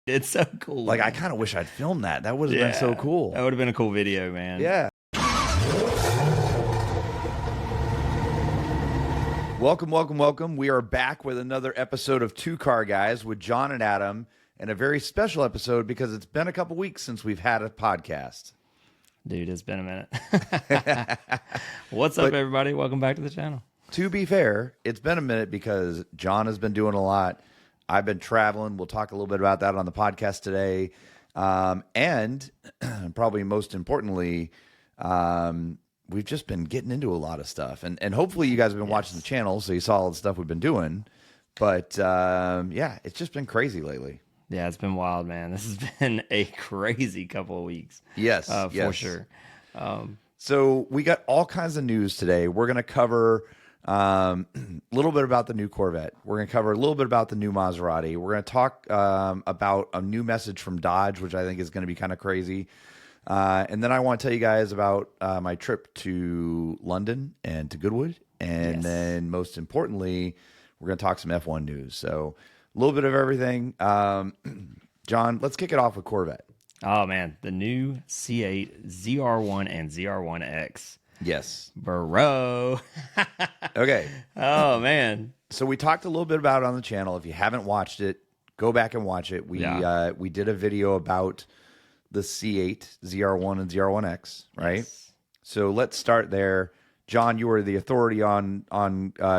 It's so cool. Like, I kind of wish I'd filmed that. That would have been so cool. That would have been a cool video, man. Yeah. Welcome. We are back with another episode of Two Car Guys with John and Adam, and a very special episode because it's been a couple weeks since we've had a podcast. Dude, it's been a minute. What's up, everybody? Welcome back to the channel. To be fair, it's been a minute because John has been doing a lot. I've been traveling. We'll talk a little bit about that on the podcast today. And probably most importantly, we've just been getting into a lot of stuff. And hopefully you guys have been watching the channel, so you saw all the stuff we've been doing. But yeah, it's just been crazy lately. Yeah, it's been wild, man. This has been a crazy couple of weeks. Yes, for sure. So we got all kinds of news today. We're going to cover a little bit about the new Corvette. We're going to cover a little bit about the new Maserati. We're going to talk about a new message from Dodge, which I think is going to be kind of crazy. And then I want to tell you guys about my trip to London and to Goodwood. And then most importantly, we're going to talk some F1 news. So a little bit of everything. John, let's kick it off with Corvette. Oh, man. The new C8 ZR1 and ZR1X. Yes. Bro. Okay. Oh, man. So we talked a little bit about it on the channel. If you haven't watched it, go back and watch it. We did a video about the C8 ZR1 and ZR1X, right? Yes. So let's start there. John, you were the authority on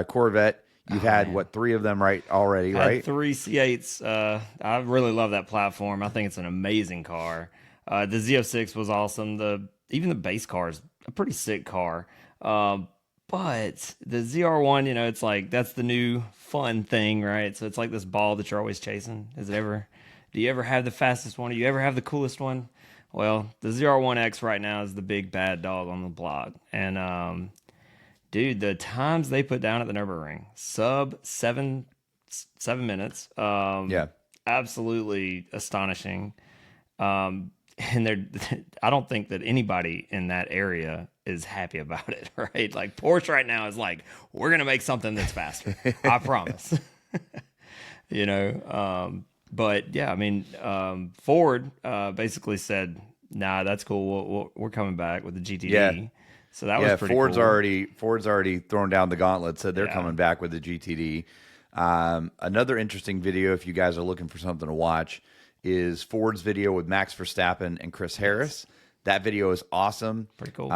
Corvette. You've had, what, 3 of them already, right? Had 3 C8s. I really love that platform. I think it's an amazing car. The Z06 was awesome. Even the base car is a pretty sick car. But the ZR1, you know, it's like, that's the new fun thing, right? So it's like this ball that you're always chasing. Do you ever have the fastest one? Do you ever have the coolest one? Well, the ZR1X right now is the big bad dog on the block. And, dude, the times they put down at the Nürburgring, sub 7 minutes. Absolutely astonishing. And I don't think that anybody in that area is happy about it, right? Like Porsche right now is like, we're going to make something that's faster. I promise. You know, but yeah, I mean, Ford basically said, nah, that's cool. We're coming back with the GTD. Yeah. So that was pretty Ford's cool. Ford's already thrown down the gauntlet, said they're coming back with the GTD. Another interesting video, if you guys are looking for something to watch, is Ford's video with Max Verstappen and Chris Harris. That video is awesome. Pretty cool.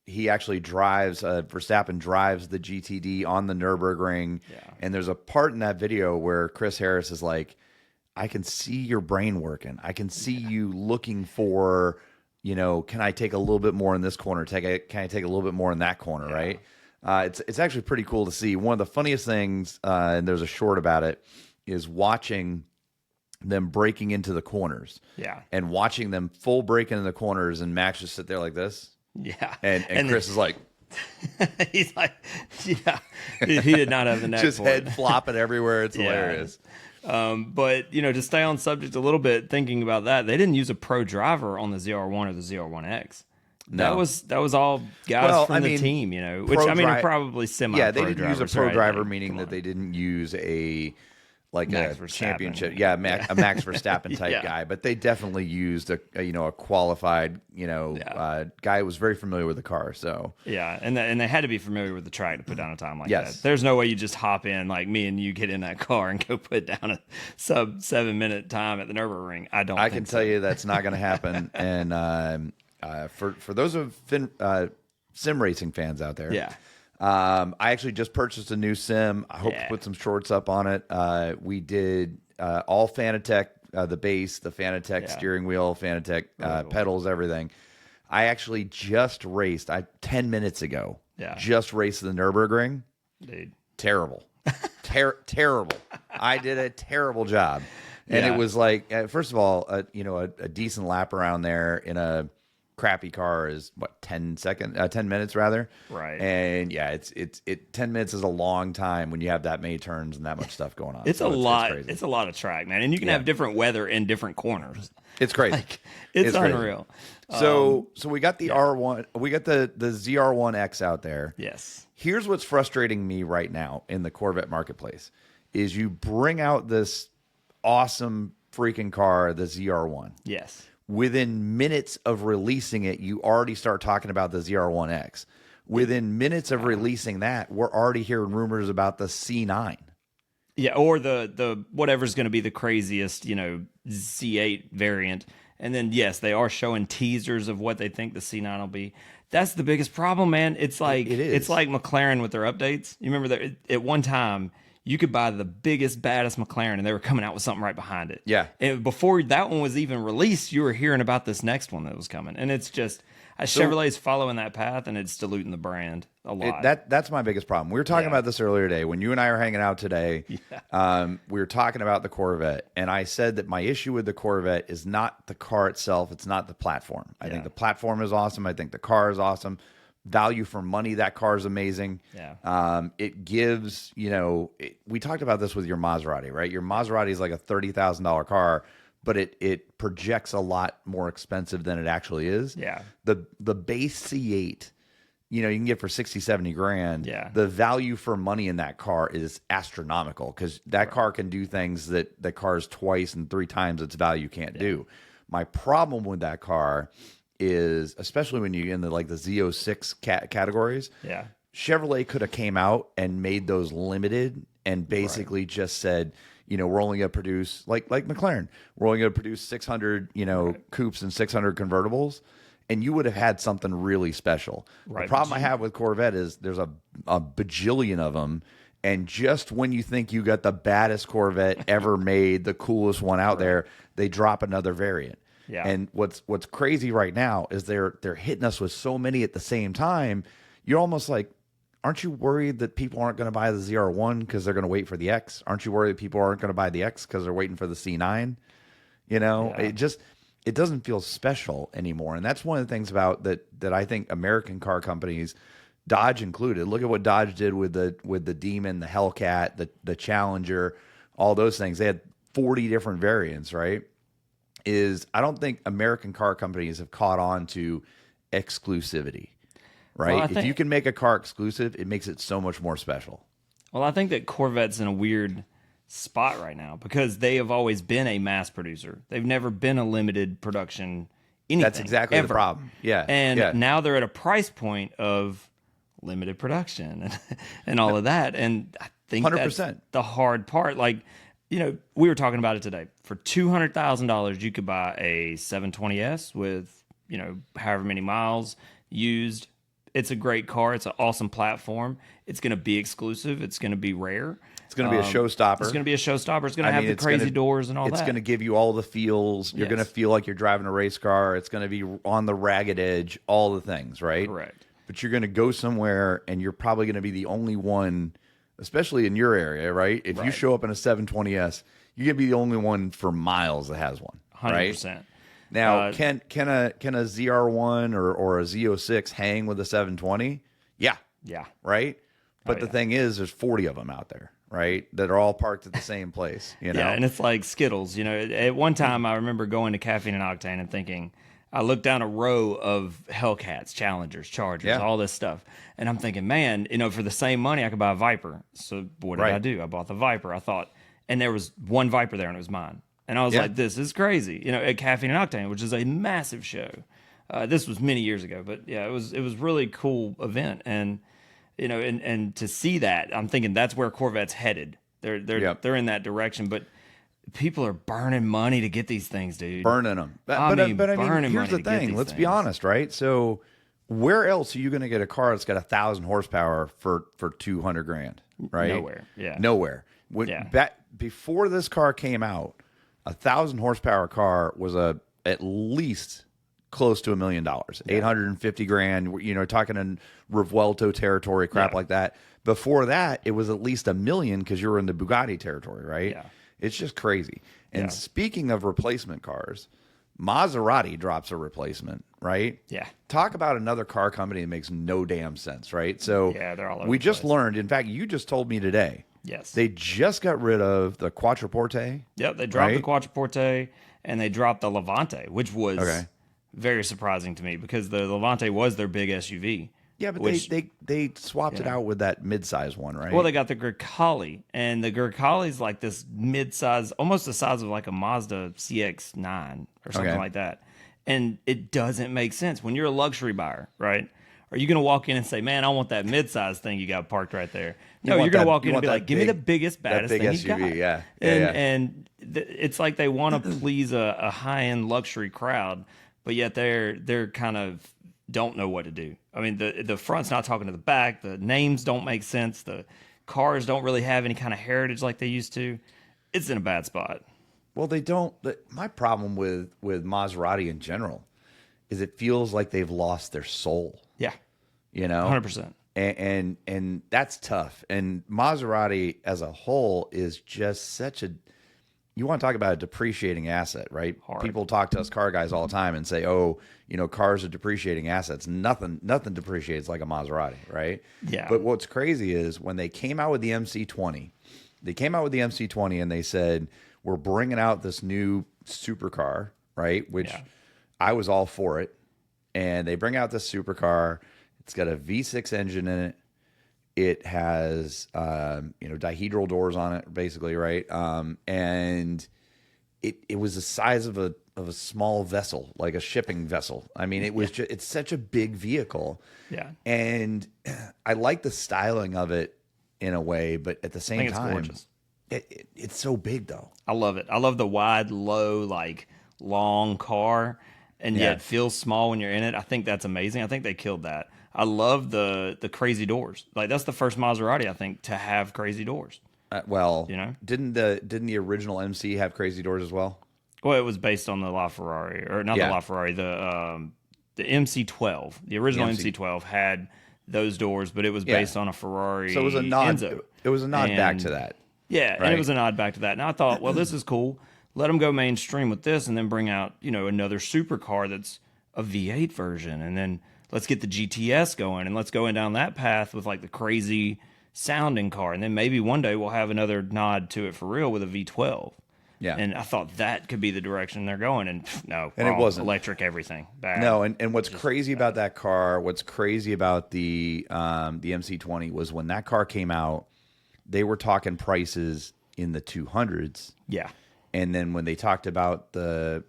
He actually drives, Verstappen drives the GTD on the Nürburgring. Yeah. And there's a part in that video where Chris Harris is like, I can see your brain working. I can see you looking for, you know, can I take a little bit more in this corner? Can I take a little bit more in that corner, right? It's actually pretty cool to see. One of the funniest things, and there's a short about it, is watching them breaking into the corners. Yeah. And watching them full break into the corners, and Max just sit there like this. Yeah. And Chris is like, he's like, yeah, he did not have the neck just for head it. flopping everywhere. It's hilarious. But, you know, to stay on subject a little bit, thinking about that, they didn't use a pro driver on the ZR1 or the ZR1X. No. That was all guys from the team, you know, which I mean are probably semi-pro Yeah, they didn't use a pro driver, Like, meaning that they didn't use a Max championship, Verstappen. a Max Verstappen type guy, but they definitely used a qualified, guy who was very familiar with the car. So yeah, and they had to be familiar with the track to put down a time like Yes. that. There's no way you just hop in like me and you get in that car and go put down a sub 7 minute time at the Nürburgring. I can tell you that's not going to happen. And for those of sim racing fans out there, I actually just purchased a new sim. I hope to put some shorts up on it. We did all Fanatec, the base, the Fanatec steering wheel, Fanatec pedals, everything. I actually just raced 10 minutes ago. Just raced the Nürburgring. Dude, terrible. Terrible. I did a terrible job. And it was like, first of all, a decent lap around there in a crappy car is what, 10 minutes rather. Right. And yeah, 10 minutes is a long time when you have that many turns and that much stuff going on. It's a lot. It's a lot of track, man. And you can have different weather in different corners. It's crazy. It's unreal. So we got the R1, we got the ZR1X out there. Yes. Here's what's frustrating me right now in the Corvette marketplace is you bring out this awesome freaking car, the ZR1. Yes. Within minutes of releasing it, you already start talking about the ZR1X. Within minutes of releasing that, we're already hearing rumors about the C9. Yeah, or the whatever's going to be the craziest, C8 variant. And then, yes, they are showing teasers of what they think the C9 will be. That's the biggest problem, man. It's like it's like McLaren with their updates. You remember that at one time you could buy the biggest, baddest McLaren, and they were coming out with something right behind it. Yeah. And before that one was even released, you were hearing about this next one that was coming, and it's just Chevrolet's following that path, and it's diluting the brand a lot. That's my biggest problem. We were talking about this earlier today when you and I were hanging out today. We were talking about the Corvette, and I said that my issue with the Corvette is not the car itself; it's not the platform. I think the platform is awesome. I think the car is awesome. Value for money, that car is amazing. Yeah. It gives, we talked about this with your Maserati, right? Your Maserati is like a $30,000 car, but it projects a lot more expensive than it actually is. Yeah. The base C8, you can get for 60, 70 grand. Yeah. The value for money in that car is astronomical because that car can do things that the cars twice and 3 times its value can't do. My problem with that car is, especially when you're in the Z06 categories, Chevrolet could have came out and made those limited and basically just said, we're only going to produce like McLaren, we're only going to produce 600, coupes and 600 convertibles, and you would have had something really special. Right. The problem I have with Corvette is there's a bajillion of them, and just when you think you got the baddest Corvette ever made, the coolest one out there, they drop another variant. Yeah. And what's crazy right now is they're hitting us with so many at the same time. You're almost like, aren't you worried that people aren't going to buy the ZR1 because they're going to wait for the X? Aren't you worried that people aren't going to buy the X because they're waiting for the C9? It doesn't feel special anymore. And that's one of the things about that I think American car companies, Dodge included. Look at what Dodge did with the Demon, the Hellcat, the Challenger, all those things. They had 40 different variants, right? I don't think American car companies have caught on to exclusivity, right? If you can make a car exclusive, it makes it so much more special. Well, I think that Corvette's in a weird spot right now because they have always been a mass producer. They've never been a limited production anything. That's exactly ever. The problem. Yeah. And now they're at a price point of limited production and all of that. And I think 100%. That's the hard part. Like, we were talking about it today. For $200,000, you could buy a 720S with, however many miles used. It's a great car. It's an awesome platform. It's going to be exclusive. It's going to be rare. It's going to be a showstopper. It's going to be a showstopper. It's going to have the crazy doors and all that. It's going to give you all the feels. You're going to feel like you're driving a race car. It's going to be on the ragged edge, all the things, right? Correct. But you're going to go somewhere, and you're probably going to be the only one, especially in your area, right? If you show up in a 720S, you're going to be the only one for miles that has one, 100%. Right? Now, can a ZR1 or a Z06 hang with a 720? Yeah. Yeah. Right? But the thing is, there's 40 of them out there, right? That are all parked at the same place, Yeah, and it's like Skittles. At one time, I remember going to Caffeine and Octane and thinking, I looked down a row of Hellcats, Challengers, Chargers, all this stuff. And I'm thinking, man, for the same money, I could buy a Viper. So what did I do? I bought the Viper. I thought, and there was one Viper there, and it was mine. And I was like, this is crazy. At Caffeine and Octane, which is a massive show. This was many years ago, but yeah, it was really cool event. And, and to see that, I'm thinking that's where Corvette's headed. They're in that direction, but people are burning money to get these things, dude. Burning them. But I mean, here's the thing. Let's be honest, right? So where else are you going to get a car that's got 1,000 horsepower for 200 grand, right? Nowhere. Yeah. Nowhere. Before this car came out, 1,000 horsepower car was at least close to $1 million, 850 grand. Talking in Revuelto territory, crap like that. Before that, it was at least $1 million because you were in the Bugatti territory, right? Yeah. It's just crazy. And speaking of replacement cars, Maserati drops a replacement, right? Yeah. Talk about another car company that makes no damn sense, right? So they're all over we the just place. Learned. In fact, you just told me today. Yes. They just got rid of the Quattroporte. Yep, they dropped the Quattroporte and they dropped the Levante, which was very surprising to me because the Levante was their big SUV. Yeah, but which, they swapped it out with that mid-size one, right? well, they got the Gurkhali, and the Gurkhali is like this mid-size, almost the size of like a Mazda CX-9 or something Okay. like that. And it doesn't make sense when you're a luxury buyer, right? Are you going to walk in and say, "Man, I want that mid-size thing you got parked right there"? No, you're going to walk in and be like, "Give me the biggest, baddest big thing SUV, you got." yeah. And it's like they want to please a high-end luxury crowd, but yet they're kind of don't know what to do. I mean, the front's not talking to the back. The names don't make sense. The cars don't really have any kind of heritage like they used to. It's in a bad spot. Well, they don't. My problem with Maserati in general is it feels like they've lost their soul. Yeah, You know, 100%. And that's tough. And Maserati as a whole is just such a. You want to talk about a depreciating asset, right? Hard. People talk to us car guys all the time and say, "Oh, cars are depreciating assets." Nothing depreciates like a Maserati, right? Yeah. But what's crazy is when they came out with the MC20, and they said, "We're bringing out this new supercar," right? Which Yeah. I was all for it. And they bring out this supercar. It's got a V6 engine in it. It has, dihedral doors on it, basically, right? And it was the size of a small vessel, like a shipping vessel. I mean, it was just, it's such a big vehicle. Yeah. And I like the styling of it in a way, but at the same think it's time, gorgeous. It's so big though. I love it. I love the wide, low, like long car, and Yeah. yet feels small when you're in it. I think that's amazing. I think they killed that. I love the crazy doors. Like that's the first Maserati I think to have crazy doors. Well, You know? didn't the original MC have crazy doors as well? Well, it was based on the LaFerrari, or not Yeah. the LaFerrari, the MC12. The original The MC. MC12 had those doors, but it was based on a Ferrari. So it was a nod. Enzo. It was a nod back And- to that. Yeah, and Right. it was a nod back to that. And I thought, well, this is cool. Let them go mainstream with this, and then bring out another supercar that's a V8 version, and then let's get the GTS going, and let's go in down that path with like the crazy sounding car, and then maybe one day we'll have another nod to it for real with a V12. Yeah. And I thought that could be the direction they're going, and no, And it wasn't. electric everything. Bad. No, and what's crazy about that car, what's crazy about the MC20 was when that car came out, they were talking prices in the 200s. Yeah. And then when they talked about the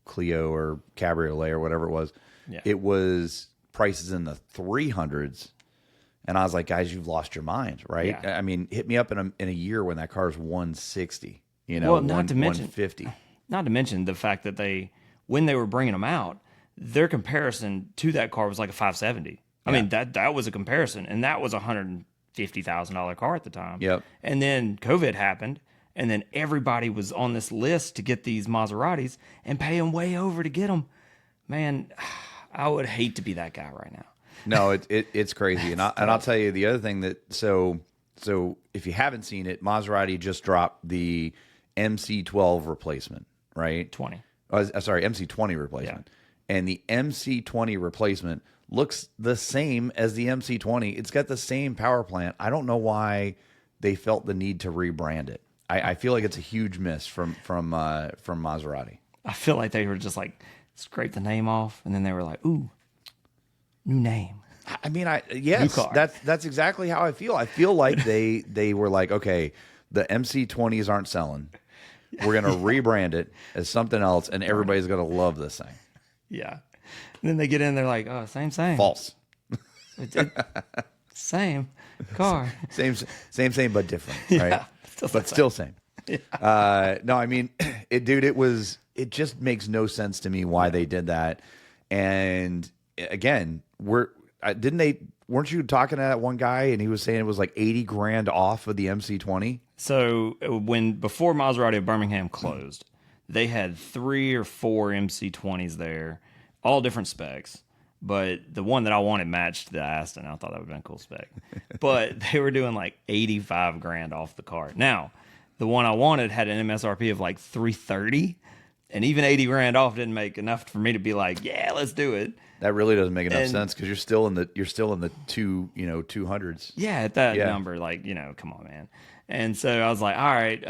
Clio or Cabriolet or whatever it was, Yeah. it was prices in the 300s. And I was like, guys, you've lost your mind, right? Yeah. I mean, hit me up in a year when that car's 160, Well, not to mention- 150. Not to mention the fact that when they were bringing them out, their comparison to that car was like a 570. I mean, that was a comparison, and that was a $150,000 car at the time. Yep. And then COVID happened, and then everybody was on this list to get these Maseratis and paying way over to get them. Man, I would hate to be that guy right now. No, it's crazy, and I'll tell you the other thing that so if you haven't seen it, Maserati just dropped the MC12 replacement, right? 20. Sorry, MC20 replacement, and the MC20 replacement looks the same as the MC20. It's got the same power plant. I don't know why they felt the need to rebrand it. I feel like it's a huge miss from Maserati. I feel like they were just like scrape the name off, and then they were like, "Ooh, new name." I mean, yes, car. that's exactly how I feel. I feel like they were like, okay, the MC20s aren't selling. We're gonna rebrand it as something else, and everybody's gonna love this thing. Yeah. And then they get in, they're like, "Oh, same. False. Same car." Same, but different, right? Yeah, still but still same. No, I mean, it just makes no sense to me why they did that. And again, weren't you talking to that one guy and he was saying it was like 80 grand off of the MC20? So before Maserati of Birmingham closed, they had 3 or 4 MC20s there, all different specs. But the one that I wanted matched the Aston. I thought that would have been a cool spec. But they were doing like 85 grand off the car. Now, the one I wanted had an MSRP of like 330, and even 80 grand off didn't make enough for me to be like, yeah, let's do it. That really doesn't make enough And- sense because you're still in the 200s. Yeah, at that Yeah. number, like, come on, man. And so I was like, all right,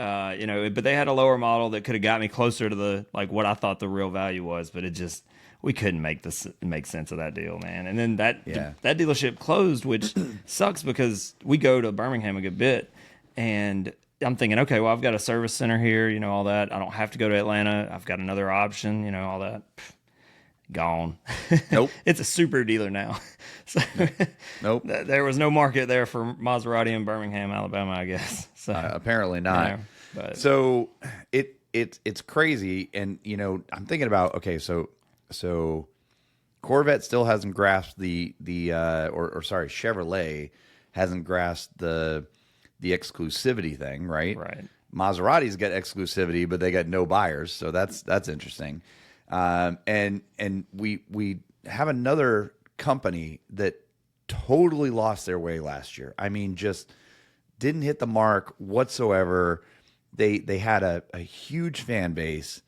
but they had a lower model that could have got me closer to the, like, what I thought the real value was, but it just we couldn't make sense of that deal, man. And then that Yeah. that dealership closed, which sucks because we go to Birmingham a good bit, and I'm thinking, okay, well, I've got a service center here, you know, all that. I don't have to go to Atlanta. I've got another option, you know, all that. Gone. Nope. It's a super dealer now. So Nope. there was no market there for Maserati in Birmingham, Alabama, I guess. So Apparently not. you know, but So it's crazy, and you know, I'm thinking about, okay, so Corvette still hasn't grasped sorry, Chevrolet hasn't grasped the exclusivity thing, right? Right. Maserati's got exclusivity, but they got no buyers, so that's interesting. And we have another company that totally lost their way last year. I mean, just didn't hit the mark whatsoever. They had a huge fan base,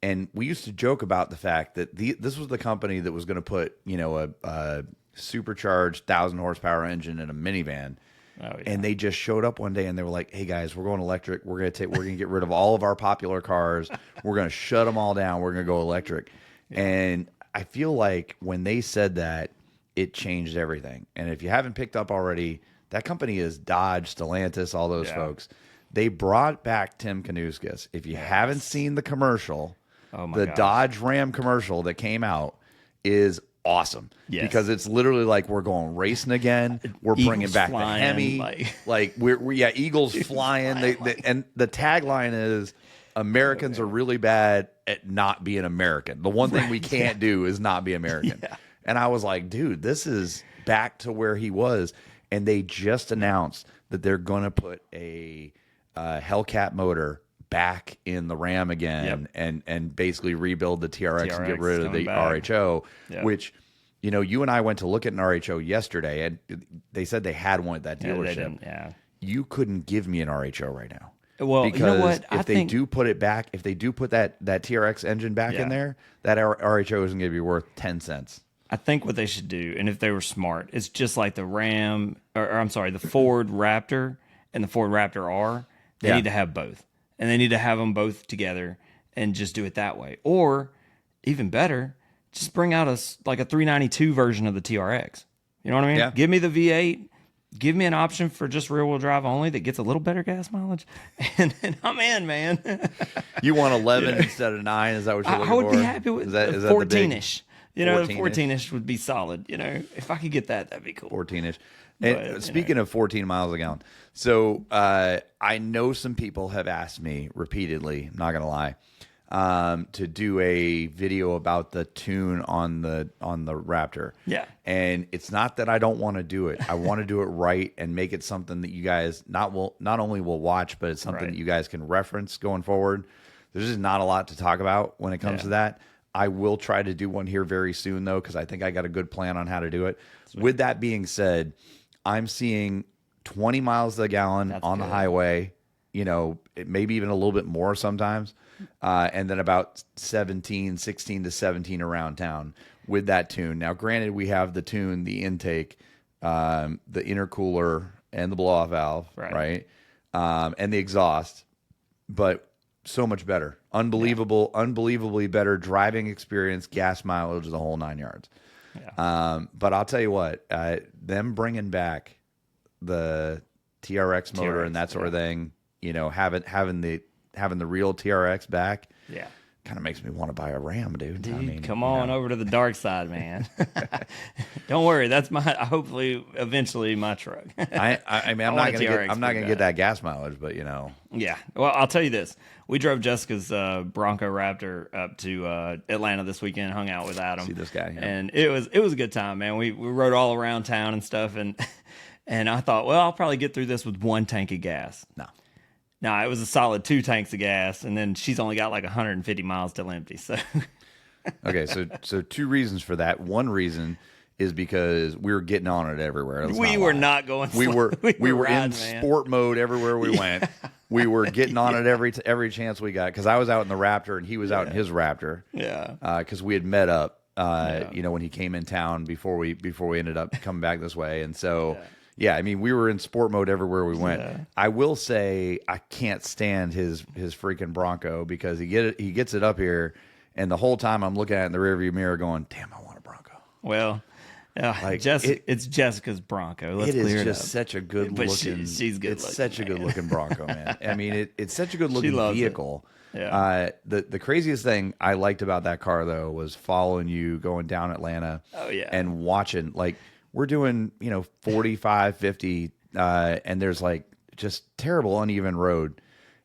and we used to joke about the fact that this was the company that was going to put, you know, a supercharged 1,000 horsepower engine in a minivan. Oh, yeah. And they just showed up one day and they were like, "Hey guys, we're going electric. We're gonna get rid of all of our popular cars. We're gonna shut them all down. We're gonna go electric." Yeah. And I feel like when they said that, it changed everything. And if you haven't picked up already, that company is Dodge, Stellantis, all those folks. They brought back Tim Knuskis. If you haven't seen the commercial, the gosh. Dodge Ram commercial that came out is awesome. Yes. Because it's literally like we're going racing again. We're bringing Eagles back flying, the Hemi. Like we're Eagles flying. And the tagline is, Americans are really bad at not being American. The one thing we can't do is not be American. Yeah. And I was like, dude, this is back to where he was. And they just announced that they're going to put a Hellcat motor back in the Ram again, and basically rebuild the TRX and get rid of the RHO, which, you know, you and I went to look at an RHO yesterday, and they said they had one at that dealership. You couldn't give me an RHO right now. Well, because you know what? if they do put it back, if they do put that TRX engine back in there, that RHO isn't going to be worth 10 cents. I think what they should do, and if they were smart, it's just like the Ram, or I'm sorry, the Ford Raptor and the Ford Raptor R. They need to have both. And they need to have them both together and just do it that way. Or, even better, just bring out a 392 version of the TRX. You know what I mean? Yeah. Give me the V8. Give me an option for just rear-wheel drive only that gets a little better gas mileage. And I'm in, man. You want 11 instead of 9? Is that what you're looking for? I would be happy with is that 14-ish. You know, the 14-ish? 14-ish would be solid. You know, if I could get that, that'd be cool. 14-ish. But, And speaking of 14 miles a gallon, so I know some people have asked me repeatedly, I'm not going to lie, to do a video about the tune on the Raptor. Yeah. And it's not that I don't want to do it. I want to do it right and make it something that you guys not only will watch, but it's something that you guys can reference going forward. There's just not a lot to talk about when it comes to that. I will try to do one here very soon, though, because I think I got a good plan on how to do it. Sweet. With that being said, I'm seeing 20 miles a gallon on the highway, you know, maybe even a little bit more sometimes, and then about 16 to 17 around town with that tune. Now, granted, we have the tune, the intake, the intercooler, and the blow-off valve, right? And the exhaust, but so much better. Unbelievably better driving experience, gas mileage, the whole 9 yards. Yeah. But I'll tell you what, them bringing back the TRX motor and that sort of thing, you know, having the real TRX back, kind of makes me want to buy a Ram, dude. I mean, come on over to the dark side, man. Don't worry, that's hopefully eventually my truck. I mean, I'm not gonna get that gas mileage, but you know. Yeah. Well, I'll tell you this: we drove Jessica's Bronco Raptor up to Atlanta this weekend, hung out with Adam. See this guy, and it was a good time, man. We rode all around town and stuff, and I thought, well, I'll probably get through this with one tank of gas. No, it was a solid 2 tanks of gas, and then she's only got like 150 miles till empty. So, okay, so 2 reasons for that. One reason is because we were getting on it everywhere. We were not going slow. We were in sport mode everywhere we went. We were getting on it every chance we got, because I was out in the Raptor and he was out in his Raptor. Yeah. Because we had met up, you know, when he came in town before we ended up coming back this way, and so. Yeah, I mean, we were in sport mode everywhere we went. Yeah. I will say I can't stand his freaking Bronco, because he gets it up here, And the whole time I'm looking at it in the rearview mirror going, damn, I want a Bronco. Well, it's Jessica's Bronco. Let's it is clear it just up. such a good But looking. she's good. It's such a good looking Bronco, man. I mean, it's such a good She looking loves vehicle. it. Yeah. The craziest thing I liked about that car though was following you going down Atlanta. Oh, yeah. And watching, like, we're doing 45, 50, and there's like just terrible uneven road.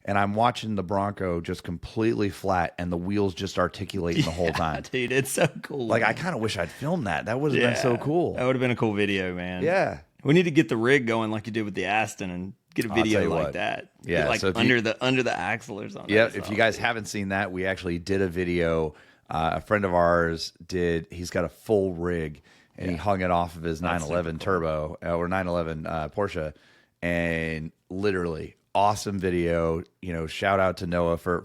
And I'm watching the Bronco just completely flat and the wheels just articulating the whole time. Dude, it's so cool. Like, man. I kind of wish I'd filmed that. That would have been so cool. That would have been a cool video, man. Yeah. We need to get the rig going like you did with the Aston and get a I'll tell video you like what. that. Yeah, Get, like so if under the axle or something. Yeah, if you guys haven't seen that, we actually did a video. A friend of ours did. He's got a full rig, and he hung it off of his 911 Turbo or 911 Porsche, and literally awesome video. Shout out to Noah for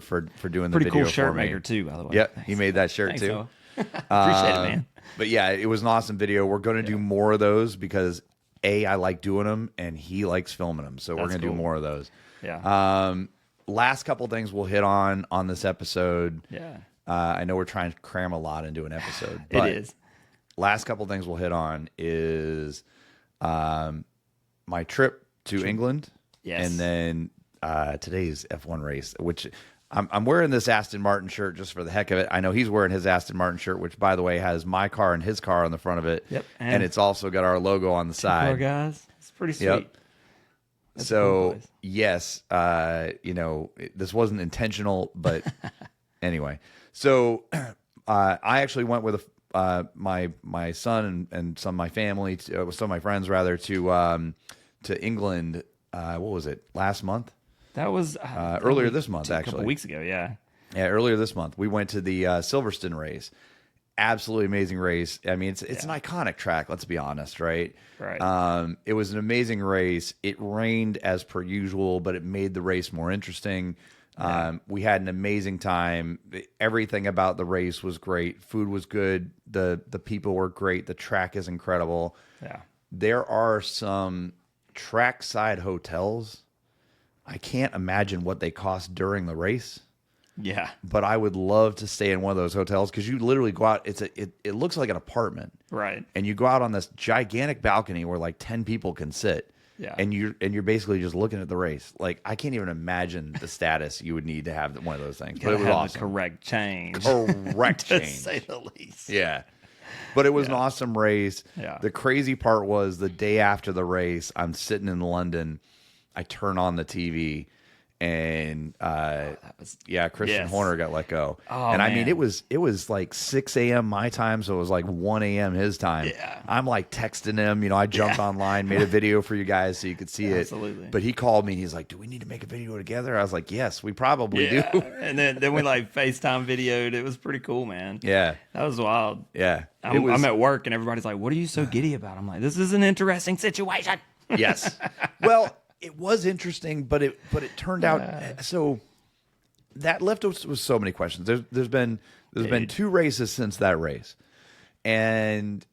doing the Pretty video cool shirt for me. maker too, by the way. Yeah, Thanks. he made that shirt Thanks, too. Noah. Appreciate it, man. But yeah, it was an awesome video. We're going to do more of those because I like doing them, and he likes filming them. So we're going to do cool. more of those. Yeah. Last couple things we'll hit on this episode. Yeah. I know we're trying to cram a lot into an episode. But It is. Last couple things we'll hit on is my trip to England. Yes. And then today's F1 race, which I'm wearing this Aston Martin shirt just for the heck of it. I know he's wearing his Aston Martin shirt, which, by the way, has my car and his car on the front of it. Yep. And it's also got our logo on the Poor side. guys. It's pretty sweet. Yep. That's a cool place. Yes, this wasn't intentional, but anyway. So I actually went with my son and some of my family, some of my friends rather, to England. What was it? Last month? That was Earlier this month, a actually. couple weeks ago. Yeah. Yeah, earlier this month we went to the Silverstone race. Absolutely amazing race. I mean, it's an iconic track. Let's be honest, right? Right. It was an amazing race. It rained as per usual, but it made the race more interesting. We had an amazing time. Everything about the race was great. Food was good. The people were great. The track is incredible. Yeah. There are some trackside hotels. I can't imagine what they cost during the race. Yeah. But I would love to stay in one of those hotels because you literally go out. It looks like an apartment, Right. and you go out on this gigantic balcony where like 10 people can sit. Yeah. And you're basically just looking at the race. Like, I can't even imagine the status you would need to have one of those things. But it was Have awesome. the correct change. Correct to change. say the least. Yeah. But it was an awesome race. Yeah. The crazy part was the day after the race, I'm sitting in London. I turn on the TV, and Christian Yes. Horner got let go. Oh, and I mean, man. it was like 6 a.m. my time, so it was like 1 a.m. his time. Yeah. I'm like texting him. I jumped online, made a video for you guys so you could see it. Absolutely. But he called me. He's like, "Do we need to make a video together?" I was like, "Yes, we probably Yeah. do." And then we like FaceTime videoed. It was pretty cool, man. Yeah. That was wild. Yeah. I'm at work and everybody's like, "What are you so giddy about?" I'm like, "This is an interesting situation." Yes. Well, it was interesting, but it turned out so that left us with so many questions. There's been 2 races since that race, and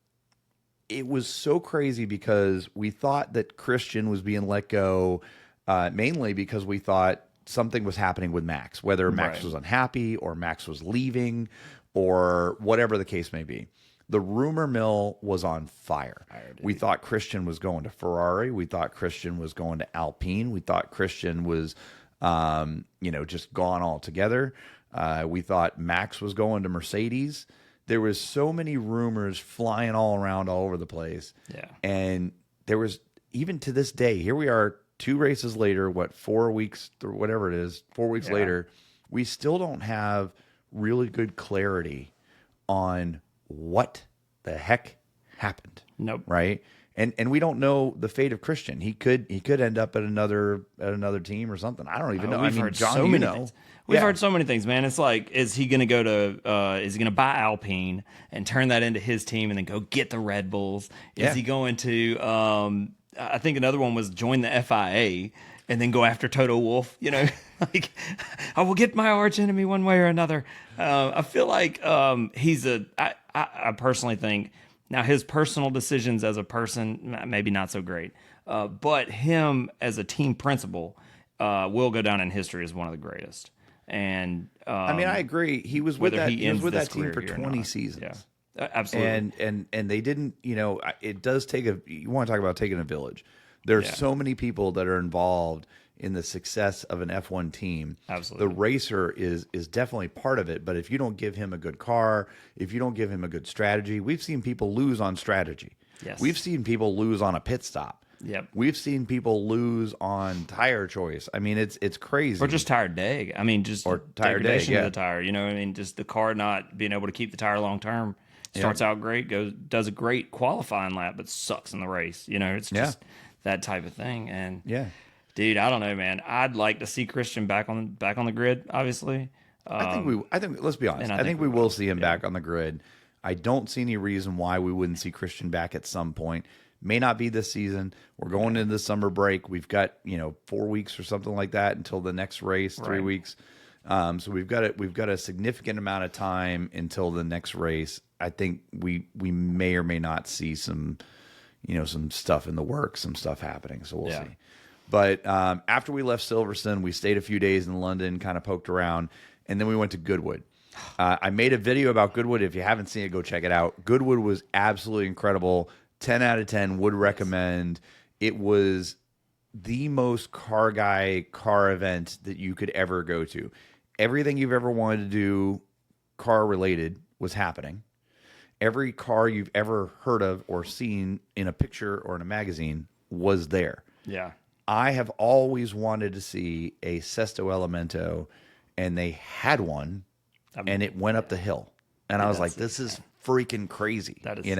it was so crazy because we thought that Christian was being let go, mainly because we thought something was happening with Max, whether Max Right. was unhappy or Max was leaving or whatever the case may be. The rumor mill was on fire. We thought Christian was going to Ferrari. We thought Christian was going to Alpine. We thought Christian was, just gone altogether. We thought Max was going to Mercedes. There was so many rumors flying all around all over the place. Yeah. And there was, even to this day, here we are 2 races later, 4 weeks or whatever it is, 4 weeks later, we still don't have really good clarity on what the heck happened. Nope. Right? And we don't know the fate of Christian. He could end up at another team or something. I don't even know. We've I mean, heard John, so you many know. things. We've Yeah. heard so many things, man. It's like, is he going to go to? Is he going to buy Alpine and turn that into his team, and then go get the Red Bulls? Is Yeah. he going to? I think another one was join the FIA and then go after Toto Wolff. Like, I will get my arch enemy one way or another. I feel like he's I personally think now his personal decisions as a person maybe not so great, but him as a team principal will go down in history as one of the greatest. And I mean, I agree. He was with whether that. he He was ends with this that team career for here or 20 not. seasons. Yeah, absolutely. And they didn't. It does take a. You want to talk about taking a village? There's Yeah. so many people that are involved in the success of an F1 team. Absolutely. The racer is definitely part of it. But if you don't give him a good car, if you don't give him a good strategy, we've seen people lose on strategy. Yes. We've seen people lose on a pit stop. Yep. We've seen people lose on tire choice. I mean, it's crazy. Or just tire deg. I mean, just tire deg, degradation yeah. of the tire. You know what I mean? Just the car not being able to keep the tire long term. Starts out great, does a great qualifying lap, but sucks in the race. It's just that type of thing. And Yeah. dude, I don't know, man. I'd like to see Christian back on the grid, obviously. I think let's be honest. and I think we will see him back on the grid. I don't see any reason why we wouldn't see Christian back at some point. May not be this season. We're going into the summer break. We've got 4 weeks or something like that until the next race. 3 Right. weeks. So we've got a significant amount of time until the next race. I think we may or may not see some stuff in the works, some stuff happening. So we'll see. But after we left Silverstone, we stayed a few days in London, kind of poked around, and then we went to Goodwood. I made a video about Goodwood. If you haven't seen it, go check it out. Goodwood was absolutely incredible. 10 out of 10, would recommend. It was the most car event that you could ever go to. Everything you've ever wanted to do car related was happening. Every car you've ever heard of or seen in a picture or in a magazine was there. Yeah. I have always wanted to see a Sesto Elemento, and they had one, and it went up the hill. And I was like, this is freaking crazy. That is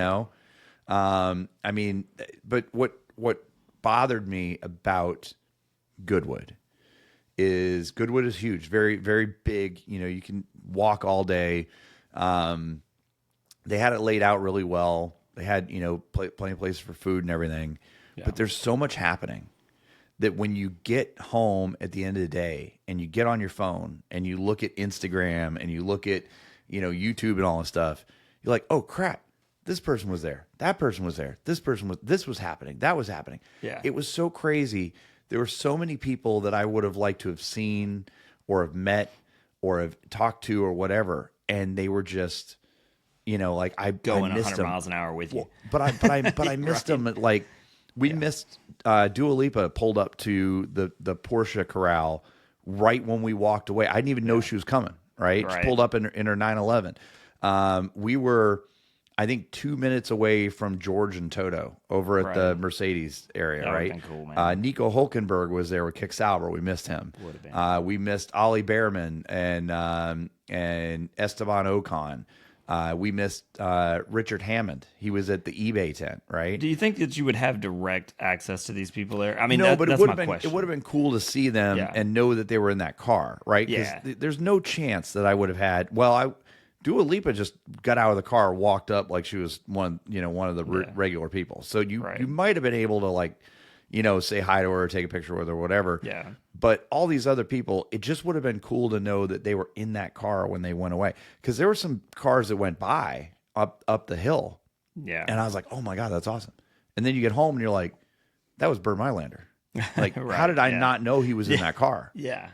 I mean, but what bothered me about Goodwood is huge, very, very big. You can walk all day. They had it laid out really well. They had, plenty of places for food and everything. Yeah. But there's so much happening that when you get home at the end of the day and you get on your phone and you look at Instagram and you look at, YouTube and all this stuff, you're like, oh crap, this person was there. That person was there. This was happening. That was happening. Yeah. It was so crazy. There were so many people that I would have liked to have seen or have met or have talked to or whatever. And they were just, like I Going missed 100 them. miles an hour with you. But I missed them at like, we missed Dua Lipa pulled up to the Porsche corral right when we walked away. I didn't even know she was coming, right? She pulled up in her 911. We were, I think, 2 minutes away from George and Toto over at the Mercedes area, That right? would've been cool, man. Nico Hulkenberg was there with Kick Sauber. We missed him. Would've been. We missed Ollie Behrman and Esteban Ocon. We missed Richard Hammond. He was at the eBay tent, right? Do you think that you would have direct access to these people there? I mean, No, but it that's would my have been question. it would have been cool to see them and know that they were in that car, right? Yeah. There's no chance that I would have had. Well, Dua Lipa just got out of the car, walked up like she was one of the regular people. So you might have been able to say hi to her or take a picture with her or whatever. Yeah. But all these other people, it just would have been cool to know that they were in that car when they went away. Because there were some cars that went by up the hill. Yeah. And I was like, oh my God, that's awesome. And then you get home and you're like, that was Bert Mylander. Like, how did I not know he was in that car? Yeah.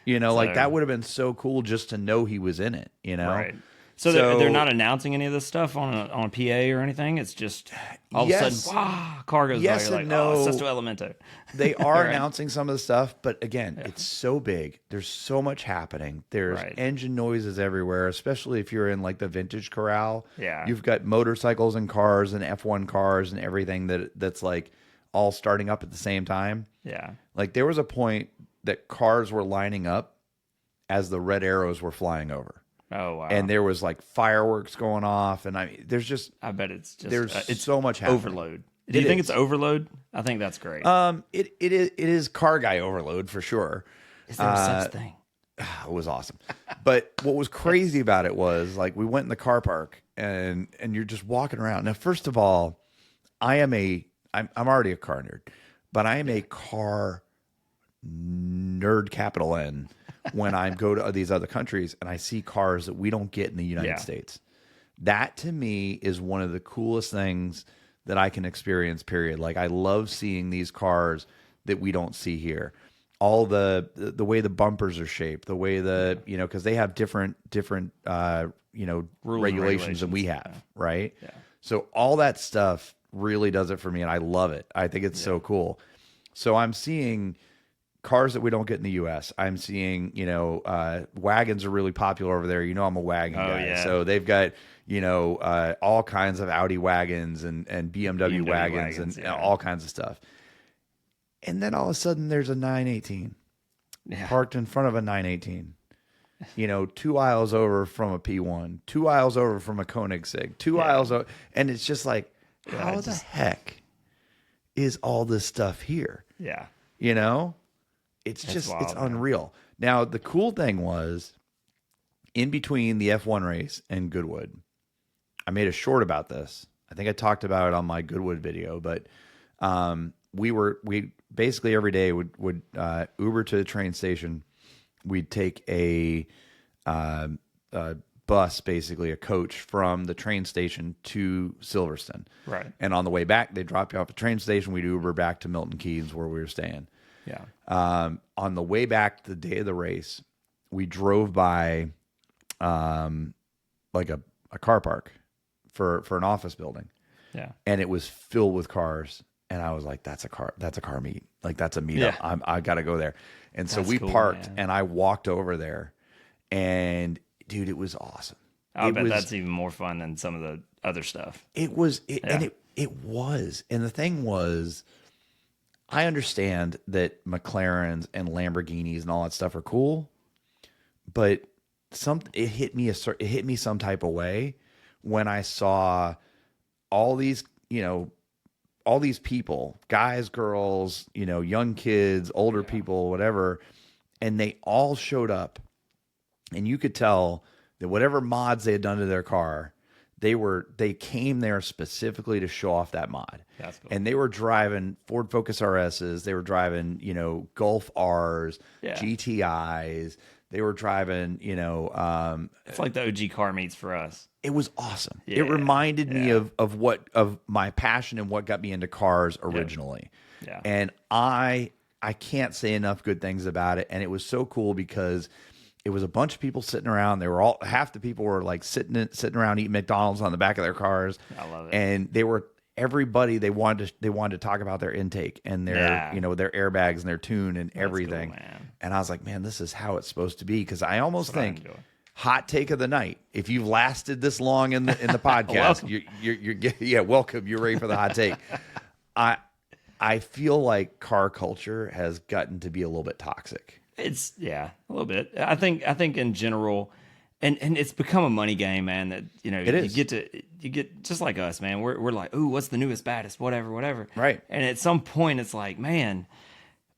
Like that would have been so cool just to know he was in it, Right. So they're not announcing any of this stuff on a PA or anything. It's just all of a sudden, wow, car goes by. You're like, no. Sesto Elemento. They are announcing some of the stuff, but again, it's so big. There's so much happening. There's engine noises everywhere, especially if you're in like the vintage corral. Yeah. You've got motorcycles and cars and F1 cars and everything that's like all starting up at the same time. Yeah. Like there was a point that cars were lining up as the red arrows were flying over. Oh wow! And there was like fireworks going off, and there's just I bet it's just it's so much happening. overload. Do you think it's overload? I think that's great. It is car guy overload for sure. Is there such thing? It was awesome. But what was crazy about it was like we went in the car park and you're just walking around. Now, first of all, I'm already a car nerd, but I am a car nerd, capital N, when I go to these other countries and I see cars that we don't get in the United States. That to me is one of the coolest things that I can experience, period. Like I love seeing these cars that we don't see here. all the way the bumpers are shaped, the way because they have different Rules and regulations than we regulations. have, right? Yeah. So all that stuff really does it for me, and I love it. I think it's so cool. So I'm seeing cars that we don't get in the U.S. I'm seeing, wagons are really popular over there. I'm a wagon guy. yeah. So they've got, all kinds of Audi wagons and BMW wagons and all kinds of stuff. And then all of a sudden there's a 918 parked in front of a 918. 2 aisles over from a P1, 2 aisles over from a Koenigsegg, 2 aisles over. And it's just like, how the heck is all this stuff here? Yeah. It's That's just, wild, it's man. unreal. Now, the cool thing was, in between the F1 race and Goodwood, I made a short about this. I think I talked about it on my Goodwood video, but we basically every day would Uber to the train station. We'd take a bus, basically a coach from the train station to Silverstone. Right. And on the way back, they drop you off at the train station. We'd Uber back to Milton Keynes where we were staying. Yeah. On the way back the day of the race, we drove by like a car park for an office building. Yeah. And it was filled with cars. And I was like, that's a car meet. Like, that's a meetup. Yeah. I got to go there. And so That's we cool, parked man. and I walked over there, and dude, it was awesome. I It bet was- that's even more fun than some of the other stuff. It was, and Yeah. it was. And the thing was, I understand that McLarens and Lamborghinis and all that stuff are cool, but it hit me some type of way when I saw all these, all these people, guys, girls, young kids, older people, whatever, and they all showed up, and you could tell that whatever mods they had done to their car, they came there specifically to show off that mod. That's cool. And they were driving Ford Focus RSs, they were driving, Golf Rs, Yeah. GTIs, they were driving, It's like the OG car meets for us. it was awesome. Yeah, It reminded me of my passion and what got me into cars originally. Yeah. And I can't say enough good things about it. And it was so cool because it was a bunch of people sitting around. They were half the people were like sitting around eating McDonald's on the back of their cars. I love it. And everybody they wanted to talk about their intake and their their airbags and their tune and everything. cool, man. And I was like, man, this is how it's supposed to be, because I almost what I think enjoy. hot take of the night. If you've lasted this long in the podcast, you're welcome. You're ready for the hot take. I feel like car culture has gotten to be a little bit toxic. It's a little bit. I think in general, and it's become a money game, man. That It is. you get just like us, man. We're like, ooh, what's the newest, baddest, whatever. Right. And at some point, it's like, man,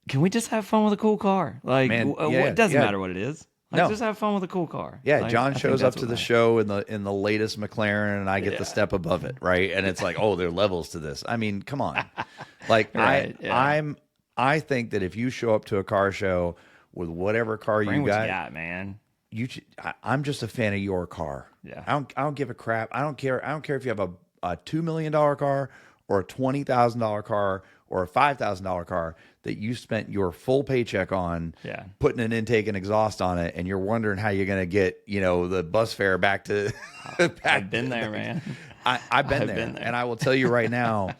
can we just have fun with a cool car? Like, Man, it doesn't matter what it is. Like, No. just have fun with a cool car. Yeah, Like, John I think shows up that's to what the matters. show in the latest McLaren, and I get the step above it, right? And it's like, oh, there are levels to this. I mean, come on. Like, Right, yeah. I think that if you show up to a car show with whatever car Bring you what got, you got, man. I'm just a fan of your car. Yeah. I don't give a crap. I don't care if you have a $2 million car or a $20,000 car or a $5,000 car that you spent your full paycheck on, Yeah. putting an intake and exhaust on it, and you're wondering how you're going to get, the bus fare back to. I've been there, man. I've been there, been there. and I will tell you right now,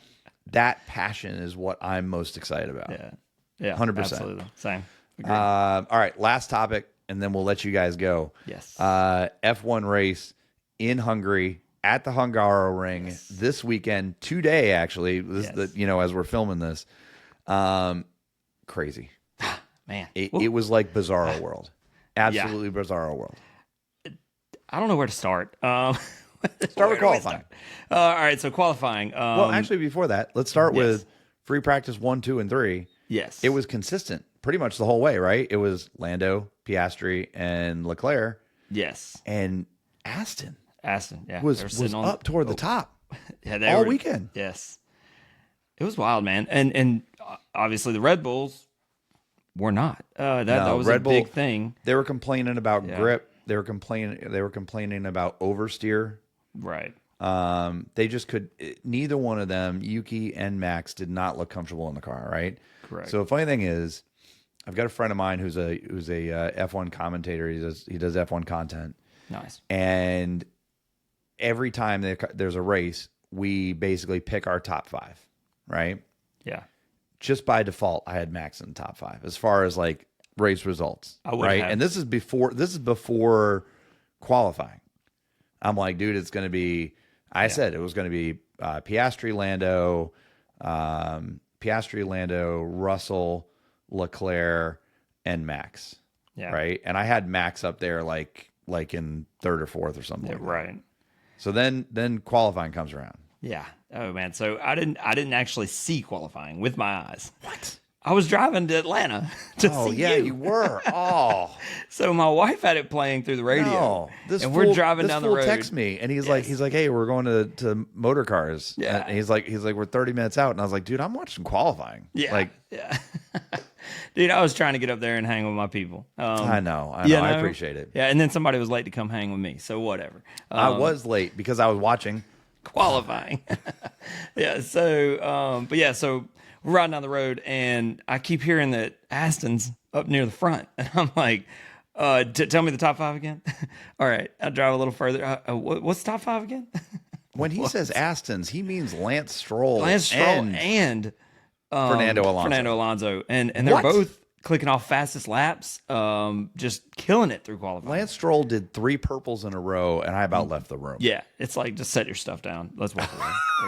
that passion is what I'm most excited about. Yeah, 100%. Absolutely, same. Agreed. All right, last topic, and then we'll let you guys go. Yes. F1 race in Hungary at the Hungaroring this weekend, today actually. This is as we're filming this. Crazy. Man, It was like Bizarro World. Absolutely Bizarro World. I don't know where to start. Start with Where do we qualifying. start? All right, so qualifying. Well, actually, before that, let's start yes. with free practice 1, 2, and 3. yes, It was consistent pretty much the whole way, right? It was Lando, Piastri, and Leclerc, yes. and Aston Aston, yeah, was they were sitting on- up toward the top yeah, they all were- weekend. Yes, it was wild, man, and obviously the Red Bulls were not. That was Red a Bull- big thing, They were complaining about Yeah. grip. They were complaining about oversteer. right? They just could. Neither one of them, Yuki and Max, did not look comfortable in the car. Right. Correct. So the funny thing is, I've got a friend of mine who's a F1 commentator. He does F1 content. Nice. And every time there's a race, we basically pick our top 5, right? Yeah. Just by default, I had Max in the top 5 as far as like race results, I would right? have. And this is before qualifying. I'm like, dude, it's going to be. I said it was going to be Piastri, Lando, Russell, Leclerc, and Max. Yeah. Right. And I had Max up there like in 3rd or 4th or something. Yeah, like that. right. So then qualifying comes around. Yeah. Oh man. So I didn't actually see qualifying with my eyes. What? I was driving to Atlanta to see you were. Oh, So my wife had it playing through the radio. no. We're driving down the road. Text me and he's like, hey, we're going to Motor Cars. Yeah. And he's like, we're 30 minutes out. And I was like, dude, I'm watching qualifying. Yeah. Like, yeah. Dude, I was trying to get up there and hang with my people. I know. you I appreciate it. Yeah. And then somebody was late to come hang with me. So whatever. I was late because I was watching qualifying. Yeah. So, so we're riding down the road and I keep hearing that Aston's up near the front. And I'm like, tell me the top 5 again. All right. I'll drive a little further. What's top 5 again? When he says Aston's, he means Lance Stroll. And Fernando Alonso. And they're What? both clicking off fastest laps, just killing it through qualifying. Lance Stroll did 3 purples in a row, and I about left the room. Yeah, it's like, just set your stuff down. Let's walk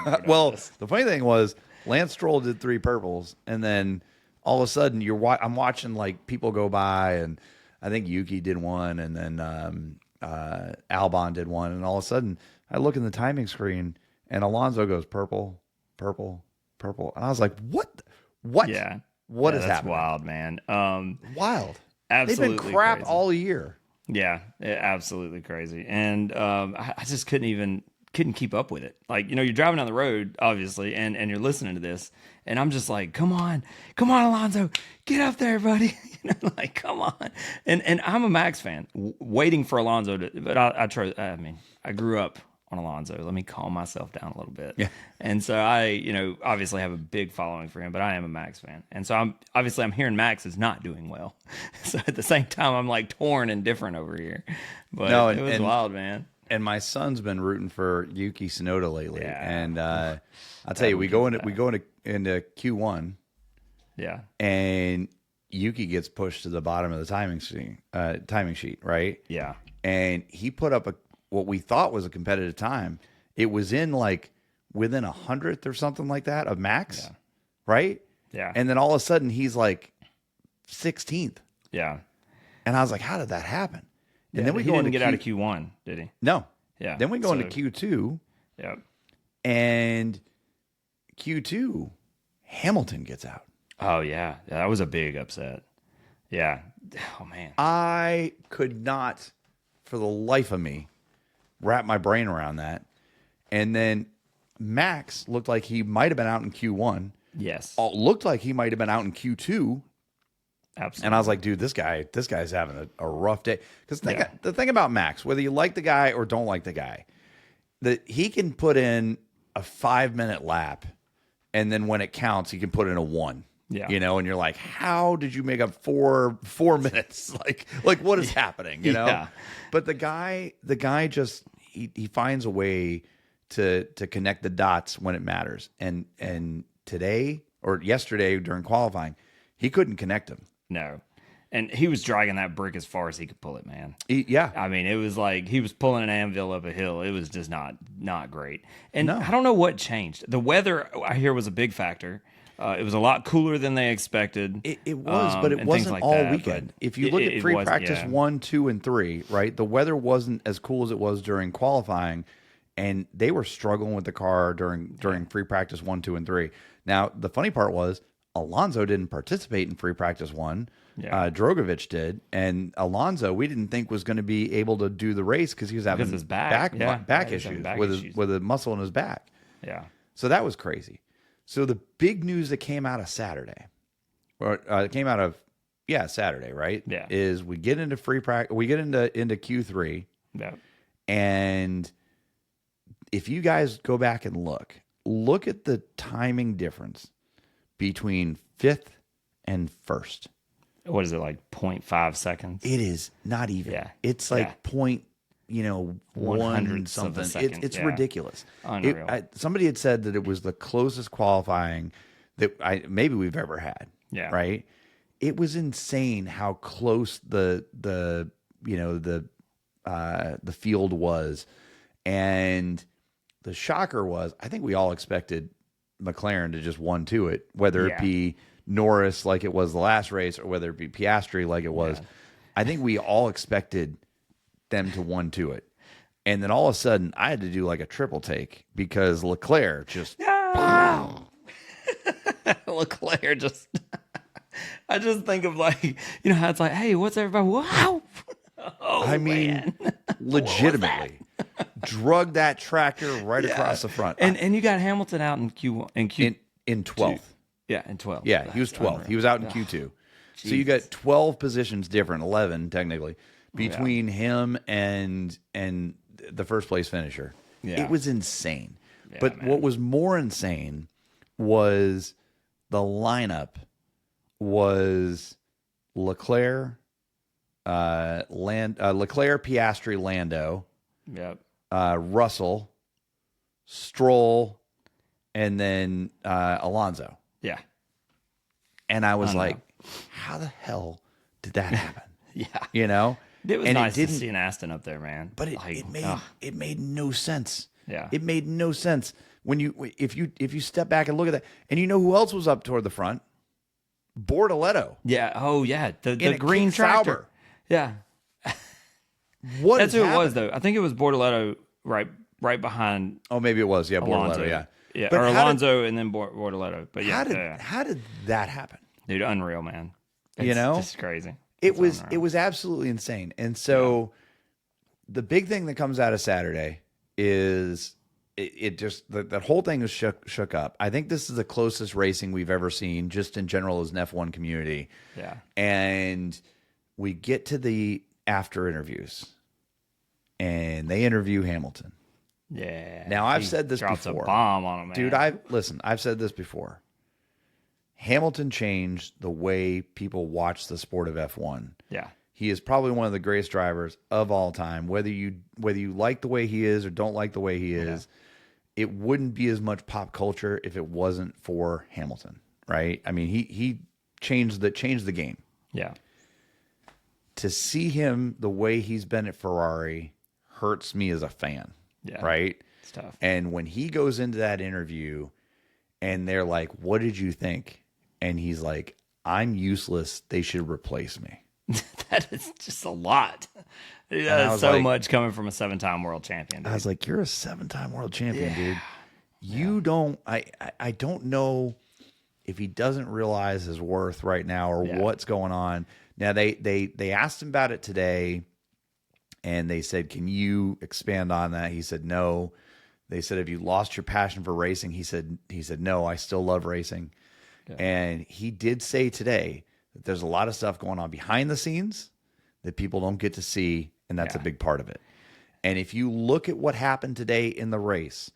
away. Well, the funny thing was, Lance Stroll did 3 purples, and then all of a sudden, I'm watching like people go by, and I think Yuki did one, and then Albon did one, and all of a sudden, I look in the timing screen, and Alonso goes purple, purple, purple, and I was like, "What? Yeah. What is that's happening? wild, man. Wild. Absolutely They've been crap crazy. all year. Yeah, absolutely crazy. And I just couldn't keep up with it. Like, you're driving down the road, obviously, and you're listening to this, and I'm just like, come on, Alonso, get up there, buddy. Like, come on. And I'm a Max fan, waiting for Alonso to, but I grew up on Alonso. Let me calm myself down a little bit. Yeah. And so I, obviously have a big following for him, but I am a Max fan. And so I'm hearing Max is not doing well. So at the same time, I'm like torn and different over here. But No, it was wild, man. And my son's been rooting for Yuki Tsunoda lately. Yeah. And I'll tell you, we go into Q1, Yeah. and Yuki gets pushed to the bottom of the timing sheet, right? Yeah. And he put up what we thought was a competitive time. It was in like within 100th or something like that of Max, right? Yeah. And then all of a sudden he's like 16th. Yeah. And I was like, how did that happen? And then we he go didn't into get out of Q1, did he? No. Yeah. Then we go into Q2. Yep. And Q2, Hamilton gets out. Oh yeah, that was a big upset. Yeah. Oh man. I could not, for the life of me, wrap my brain around that. And then Max looked like he might have been out in Q1. Yes. Looked like he might have been out in Q2. Absolutely. And I was like, dude, this guy's having a rough day. Because the thing about Max, whether you like the guy or don't like the guy, that he can put in a 5-minute lap, and then when it counts, he can put in a 1. Yeah. And you're like, how did you make up 4 minutes? Like what is happening? Yeah. But the guy just he finds a way to connect the dots when it matters. And today or yesterday during qualifying, he couldn't connect them. No. And he was dragging that brick as far as he could pull it, man. Yeah. I mean, it was like he was pulling an anvil up a hill. It was just not great. And No. I don't know what changed. The weather, I hear, was a big factor. It was a lot cooler than they expected. It was, but it and wasn't things like all that, weekend. but If you look at free was, practice yeah. 1, 2, and 3, right, the weather wasn't as cool as it was during qualifying, and they were struggling with the car during free practice 1, 2, and 3. Now, the funny part was Alonso didn't participate in free practice 1. Yeah. Drogovic did, and Alonso we didn't think was going to be able to do the race because he was having his back. Yeah. back He was having issues back with issues. with a muscle in his back. Yeah. So that was crazy. So the big news that came out of Saturday, or it came out of Saturday, right? Yeah. Is we get into free practice, we get into Q3, Yeah. and if you guys go back and look at the timing difference between 5th and 1st. what is it, like 0.5 seconds? It is not even. Yeah. It's like Yeah. point, one 100ths of a something. second. It's Yeah. ridiculous. Unreal. Somebody had said that it was the closest qualifying that maybe we've ever had. Yeah. Right. It was insane how close the field was, and the shocker was, I think we all expected McLaren to just 1-2 it, whether it be Norris like it was the last race or whether it be Piastri like it was. I think we all expected them to 1-2 it. And then all of a sudden I had to do like a triple take because Leclerc just Leclerc just I just think of like, how it's like, hey, what's everybody? Wow. Oh, I mean, man. legitimately drug that tractor right across the front. And you got Hamilton out in Q1 in 12th. Yeah, in 12. Yeah, he was 12th. He was out in Q2. So you got 12 positions different, 11 technically, between him and the first place finisher. Yeah. It was insane. Yeah, but man. what was more insane was the lineup was Leclerc, Piastri, Lando, Yep. Russell, Stroll, and then Alonso. Yeah. And I was like, how the hell did that happen? Yeah. It was nice to see an Aston up there, man. But it made no sense. Yeah. It made no sense when if you step back and look at that. And you know who else was up toward the front? Bortoletto. Yeah. Oh, yeah. The In a green King tractor. Sauber. Yeah. is That's who it was, happening? though. I think it was Bortoletto right behind Oh, maybe it was. Yeah, Alonso. Bortoletto. Yeah. Yeah. But Or how Alonso and then Bortoletto. But yeah. how did that happen? Dude, unreal, man. It's just crazy. It was absolutely insane. And so the big thing that comes out of Saturday is it just that whole thing was shook up. I think this is the closest racing we've ever seen, just in general as an F1 community. Yeah. And we get to the after interviews, and they interview Hamilton. Yeah. Now I've He said this drops before, a bomb on him, man. dude. I've said this before. Hamilton changed the way people watch the sport of F1. Yeah. He is probably one of the greatest drivers of all time. Whether you like the way he is or don't like the way he is, it wouldn't be as much pop culture if it wasn't for Hamilton, right? I mean, he changed the game. Yeah. To see him the way he's been at Ferrari hurts me as a fan, right? It's tough. And when he goes into that interview and they're like, "What did you think?" And he's like, "I'm useless. They should replace me." That is just a lot. That I is was so like- much coming from a 7-time world champion. Dude. I was like, "You're a 7-time world champion, dude. You don't. I don't know if he doesn't realize his worth right now or what's going on." Now they asked him about it today, and they said, "Can you expand on that?" He said, "No." They said, "Have you lost your passion for racing?" He said, "No, I still love racing." And he did say today that there's a lot of stuff going on behind the scenes that people don't get to see, and that's a big part of it. And if you look at what happened today in the race,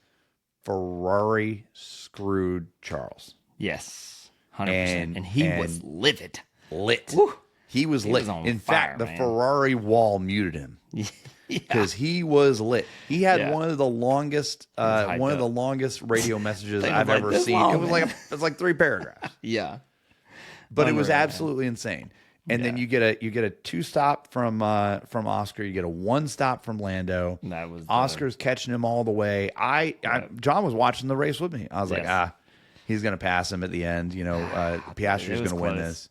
Ferrari screwed Charles. Yes. 100%. And he was livid. Lit. Woo. He was lit. was on In fire, fact, the man. Ferrari wall muted him. Because he was lit. He had one of the longest radio messages They I've was like ever this seen. long, It was man. like 3 paragraphs. Yeah. But it was Unreal, man. absolutely insane. And then you get a 2-stop from Oscar. You get a 1-stop from Lando. That was Oscar's catching him all the way. John was watching the race with me. I was like, he's gonna pass him at the end. Piastri's was gonna win close. this.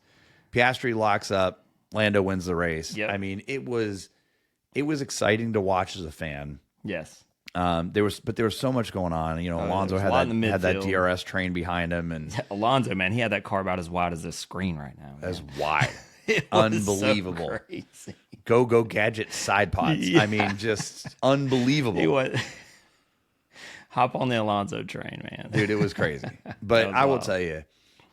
Piastri locks up. Lando wins the race. Yep. I mean, it was exciting to watch as a fan. Yes. There was so much going on. Alonso there was a lot in the had that midfield. DRS train behind him, and Alonso, man, he had that car about as wide as this screen right now. as Man. wide. It was so Unbelievable. crazy. Go gadget side pods. Yeah. I mean, just unbelievable. He was hop on the Alonso train, man. Dude, it was crazy. But was I will wild. tell you,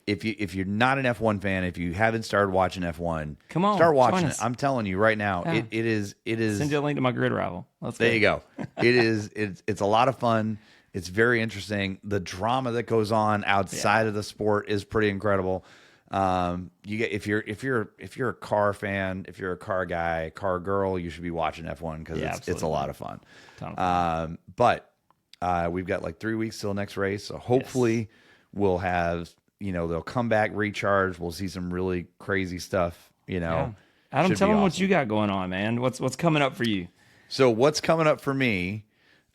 if you're not an F1 fan, if you haven't started watching F1, Come on, start join watching it. us. I'm telling you right now, Yeah. it is Send you a link to my grid rival. Let's there you go. It's a lot of fun. It's very interesting. The drama that goes on outside of the sport is pretty incredible. You get if you're a car fan, if you're a car guy, car girl, you should be watching F1 because it's a lot of fun. But we've got like 3 weeks till next race, so hopefully we'll have they'll come back, recharge. We'll see some really crazy stuff. Adam, Should tell be them what awesome. you got going on, man. What's coming up for you? So what's coming up for me?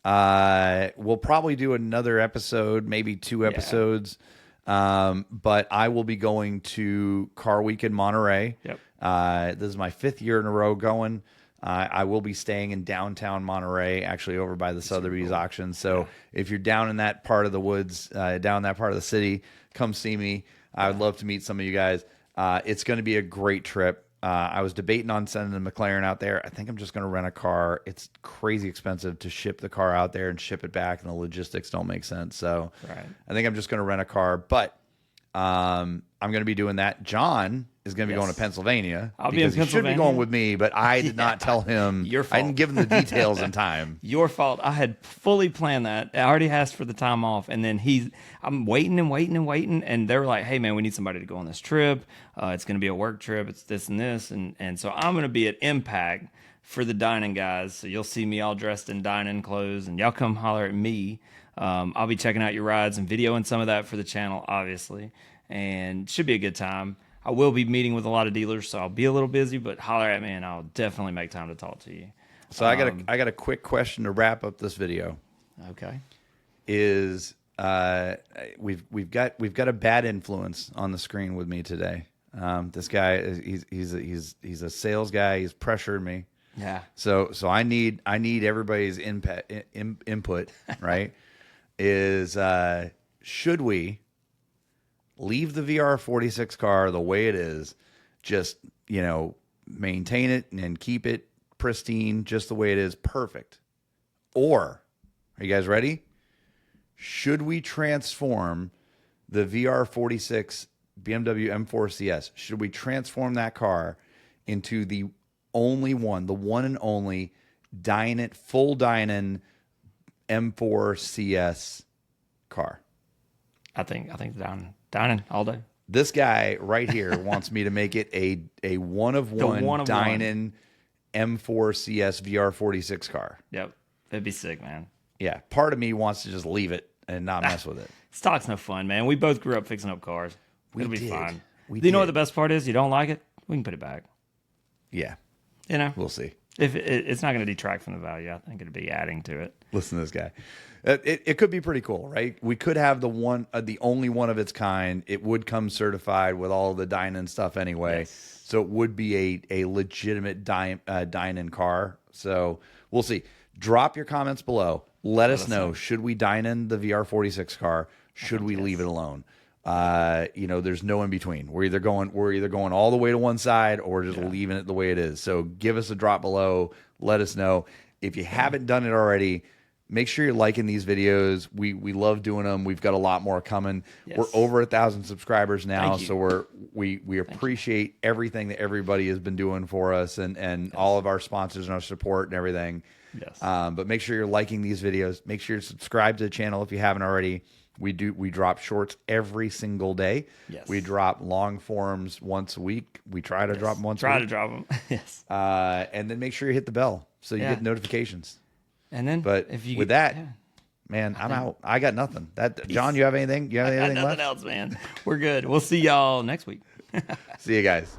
We'll probably do another episode, maybe 2 episodes. But I will be going to Car Week in Monterey. Yep. This is my 5th year in a row going. I will be staying in downtown Monterey, actually over by the Sotheby's auction. So if you're down in that part of the woods, down that part of the city, come see me. I would love to meet some of you guys. It's going to be a great trip. I was debating on sending the McLaren out there. I think I'm just going to rent a car. It's crazy expensive to ship the car out there and ship it back, and the logistics don't make sense. So I think I'm just going to rent a car. But I'm going to be doing that. John is going to be going to Pennsylvania. I'll be in Pennsylvania. He should be going with me, but I did not tell him. Your fault. I didn't give him the details in time. Your fault. I had fully planned that. I already asked for the time off, and then I'm waiting, and they were like, "Hey, man, we need somebody to go on this trip. It's going to be a work trip. It's this and this, and so I'm going to be at Impact for the dining guys. So you'll see me all dressed in dining clothes, and y'all come holler at me. I'll be checking out your rides and videoing some of that for the channel, obviously, and should be a good time. I will be meeting with a lot of dealers, so I'll be a little busy, but holler at me, and I'll definitely make time to talk to you. So I got a quick question to wrap up this video. Okay. Is we've got a bad influence on the screen with me today. This guy he's a sales guy. He's pressured me. Yeah. So I need everybody's input. Right? Should we leave the VR46 car the way it is, just maintain it and keep it pristine just the way it is, perfect? Or are you guys ready? Should we transform the VR46 BMW M4 CS? Should we transform that car into the one and only full Dynan M4 CS car? I think dining all day. This guy right here wants me to make it a one of one Dynan M4 CS VR46 car. Yep. It'd be sick, man. Yeah. Part of me wants to just leave it and not mess with it. Stock's no fun, man. We both grew up fixing up cars. It'll be fine. We Do you know did. what the best part is? You don't like it? We can put it back. Yeah. We'll see. If it's not going to detract from the value, I think it'd be adding to it. Listen to this guy. It could be pretty cool, right? We could have the only one of its kind. It would come certified with all the Dynan stuff anyway. Yes. So it would be a legitimate Dynan car. So we'll see. Drop your comments below. Let us know. Should we Dynan the VR46 car? Should we leave it alone? There's no in between. We're either going all the way to one side or just leaving it the way it is. So give us a drop below. Let us know. If you haven't done it already, make sure you're liking these videos. We love doing them. We've got a lot more coming. Yes. We're over 1,000 subscribers now, Thank you. so we appreciate everything that everybody has been doing for us and all of our sponsors and our support and everything. Yes. But make sure you're liking these videos. Make sure you're subscribed to the channel if you haven't already. We drop shorts every single day. Yes. We drop long forms once a week. We try to drop them once a week. Try to drop them. Yes. And then make sure you hit the bell so you get notifications. And then, But with that, man, I'm out. I got nothing. John, you have anything? You have anything nothing left? else, man. We're good. We'll see y'all next week. See you guys.